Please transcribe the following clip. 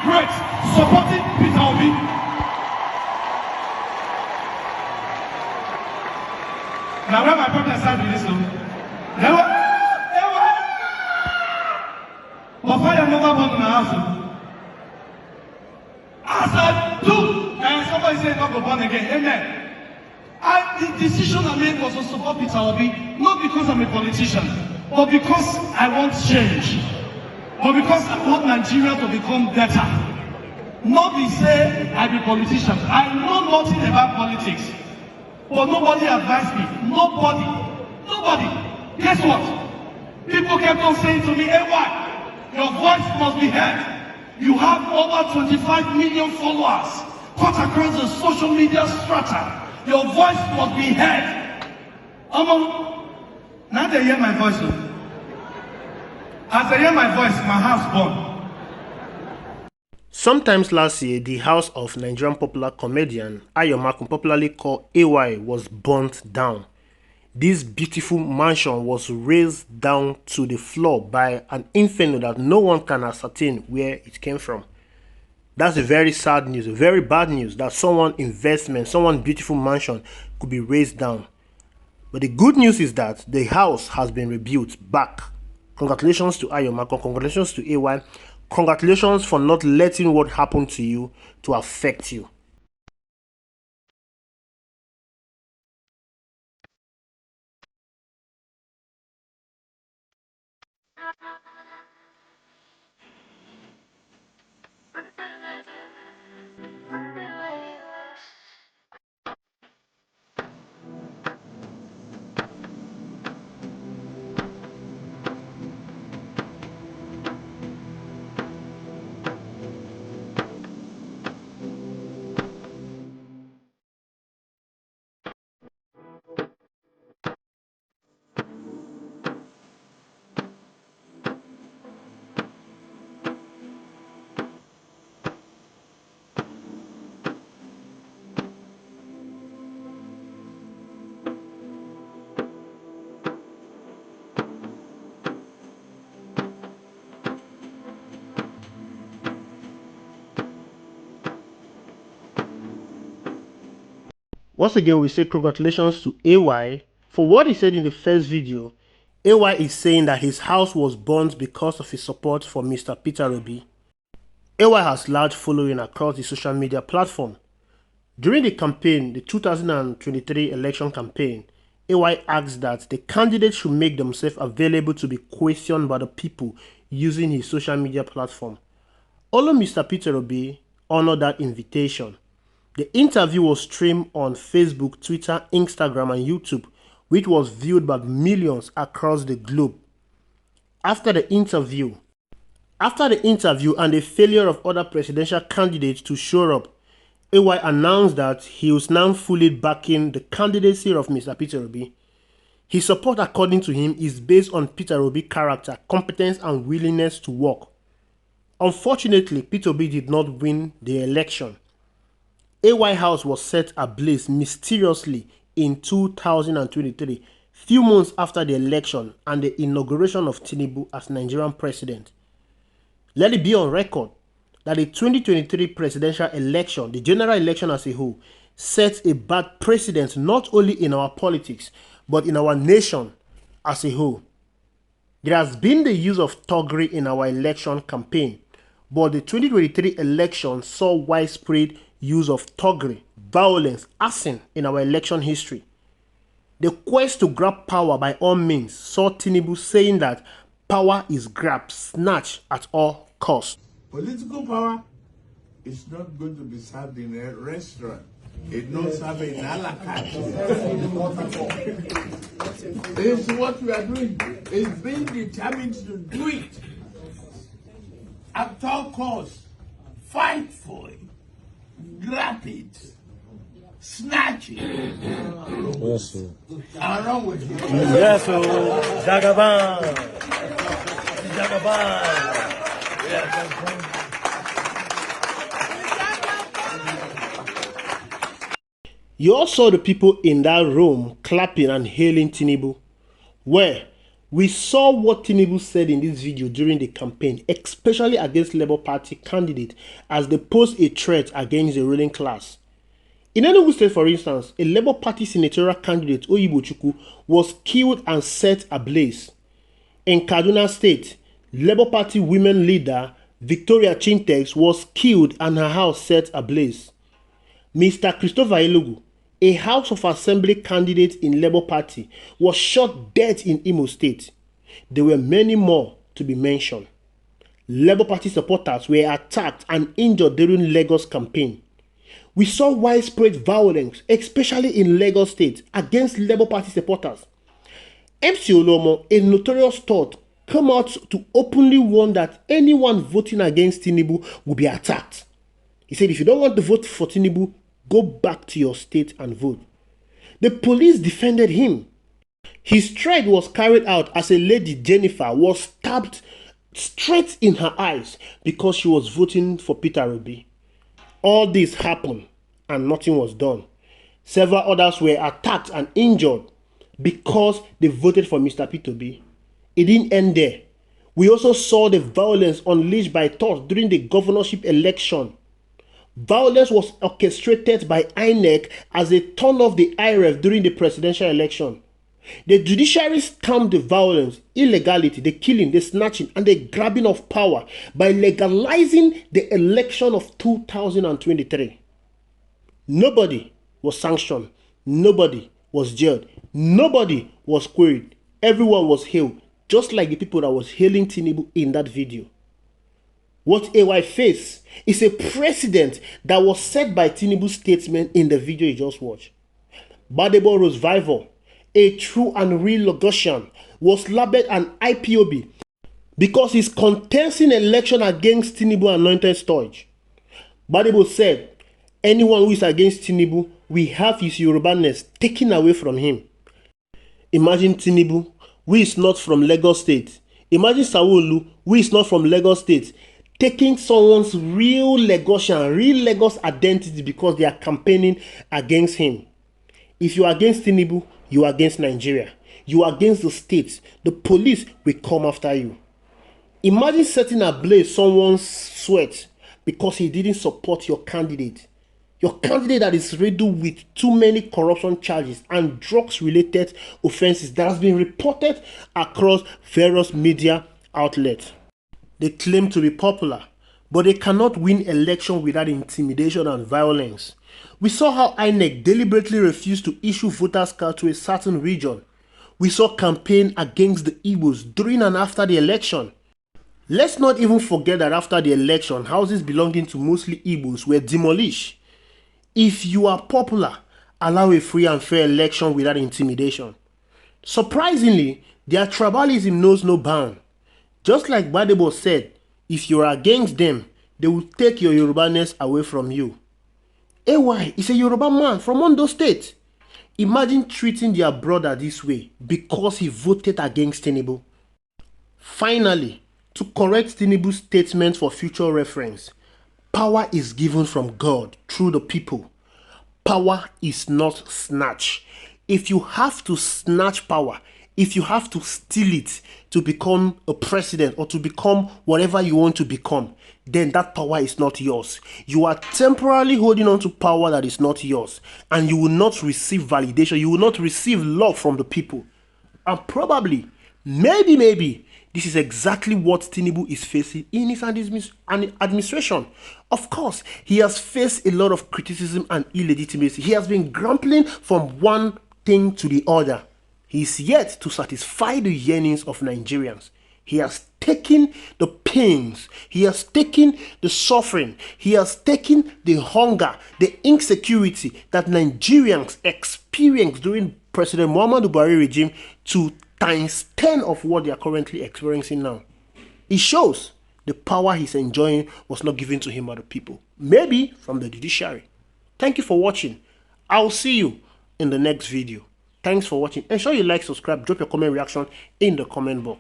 great supporting Peter Obi. Now when my partner started with this one, they were but fire never born in the house. As I do, and somebody said not go born again. Amen. The decision I made was to support Peter Obi, not because I'm a politician, but because I want change. But because I want Nigeria to become better. Not be say I be a politician. I know nothing about politics. But nobody advised me. Nobody. Guess what? People kept on saying to me, hey, why? Your voice must be heard. You have over 25 million followers cut across the social media strata. Your voice must be heard. Now they hear my voice. As they hear my voice, my house burned. Sometimes last year, the house of Nigerian popular comedian Ayomakun, popularly called AY, was burnt down. This beautiful mansion was razed down to the floor by an inferno that no one can ascertain where it came from. That's a very sad news, a very bad news that someone's investment, someone's beautiful mansion could be razed down. But the good news is that the house has been rebuilt back. Congratulations to Ayomakun, congratulations to AY, congratulations for not letting what happened to you to affect you. Once again, we say congratulations to AY. For what he said in the first video, AY is saying that his house was burnt because of his support for Mr. Peter Obi. AY has large following across the social media platform. During the campaign, the 2023 election campaign, AY asked that the candidates should make themselves available to be questioned by the people using his social media platform. Although Mr. Peter Obi honored that invitation, the interview was streamed on Facebook, Twitter, Instagram, and YouTube, which was viewed by millions across the globe. After the interview and the failure of other presidential candidates to show up, AY announced that he was now fully backing the candidacy of Mr. Peter Obi. His support, according to him, is based on Peter Obi's character, competence, and willingness to work. Unfortunately, Peter Obi did not win the election. AY house was set ablaze mysteriously in 2023, few months after the election and the inauguration of Tinubu as Nigerian president. Let it be on record that the 2023 presidential election, the general election as a whole, sets a bad precedent not only in our politics, but in our nation as a whole. There has been the use of thuggery in our election campaign, but the 2023 election saw widespread use of thuggery, violence, arson in our election history. The quest to grab power by all means saw Tinubu saying that power is grabbed, snatched at all costs. Political power is not going to be served in a restaurant. It's not served in a la carte. It's what we are doing. It's being determined to do it. At all costs, fight for it, grab it, snatch it. Yes, sir. I'm wrong with you. Yes, sir. Jagaban. Jagaban. Yes, You all saw the people in that room clapping and hailing Tinubu. Well, We saw what Tinubu said in this video during the campaign, especially against Labour Party candidates as they posed a threat against the ruling class. In Enugu State, for instance, a Labour Party senatorial candidate, Oyibochukwu, was killed and set ablaze. In Kaduna State, Labour Party women leader Victoria Chintex was killed and her house set ablaze. Mr. Christopher Elugu, a House of Assembly candidate in Labour Party, was shot dead in Imo State. There were many more to be mentioned. Labour Party supporters were attacked and injured during Lagos campaign. We saw widespread violence, especially in Lagos State, against Labour Party supporters. MC Olomo, a notorious thought, came out to openly warn that anyone voting against Tinubu will be attacked. He said, if you don't want to vote for Tinubu, go back to your state and vote. The police defended him. His threat was carried out as a lady, Jennifer, was stabbed straight in her eyes because she was voting for Peter Obi. All this happened and nothing was done. Several others were attacked and injured because they voted for Mr. Peter Obi. It didn't end there. We also saw the violence unleashed by thugs during the governorship election. Violence was orchestrated by INEC as they turned off the IRF during the presidential election. The judiciary stamped the violence, illegality, the killing, the snatching, and the grabbing of power by legalizing the election of 2023. Nobody was sanctioned. Nobody was jailed. Nobody was queried. Everyone was hailed, just like the people that was hailing Tinubu in that video. What AY faced is a precedent that was set by Tinubu's statement in the video you just watched. Badebo Rosevival, a true and real Lagosian, was labeled an IPOB because he's contesting election against Tinubu anointed storage. Badebo said, anyone who is against Tinubu, we have his Yorubaness taken away from him. Imagine Tinubu, who is not from Lagos State. Imagine Sanwo-Olu, who is not from Lagos State, taking someone's real Lagosian, real Lagos identity because they are campaigning against him. If you are against Tinubu, you are against Nigeria. You are against the states. The police will come after you. Imagine setting ablaze someone's sweat because he didn't support your candidate. Your candidate that is riddled with too many corruption charges and drugs-related offenses that has been reported across various media outlets. They claim to be popular, but they cannot win election without intimidation and violence. We saw how INEC deliberately refused to issue voters' cards to a certain region. We saw campaign against the Igbos during and after the election. Let's not even forget that after the election, houses belonging to mostly Igbos were demolished. If you are popular, allow a free and fair election without intimidation. Surprisingly, their tribalism knows no bound. Just like Badebo said, if you are against them, they will take your Yorubaness away from you. AY is a Yoruba man from Ondo State. Imagine treating their brother this way because he voted against Tinubu. Finally, to correct Tinubu's statement for future reference, power is given from God through the people. Power is not snatched. If you have to snatch power, if you have to steal it to become a president or to become whatever you want to become, then that power is not yours. You are temporarily holding on to power that is not yours, and you will not receive validation. You will not receive love from the people. And probably, maybe, this is exactly what Tinubu is facing in his administration. Of course, he has faced a lot of criticism and illegitimacy. He has been grumbling from one thing to the other. He is yet to satisfy the yearnings of Nigerians. He has taken the pains, he has taken the suffering, he has taken the hunger, the insecurity that Nigerians experienced during President Muhammadu Buhari regime to times 10 of what they are currently experiencing now. It shows the power he's enjoying was not given to him by the people. Maybe from the judiciary. Thank you for watching. I'll see you in the next video. Thanks for watching. Ensure you like, subscribe, drop your comment reaction in the comment box.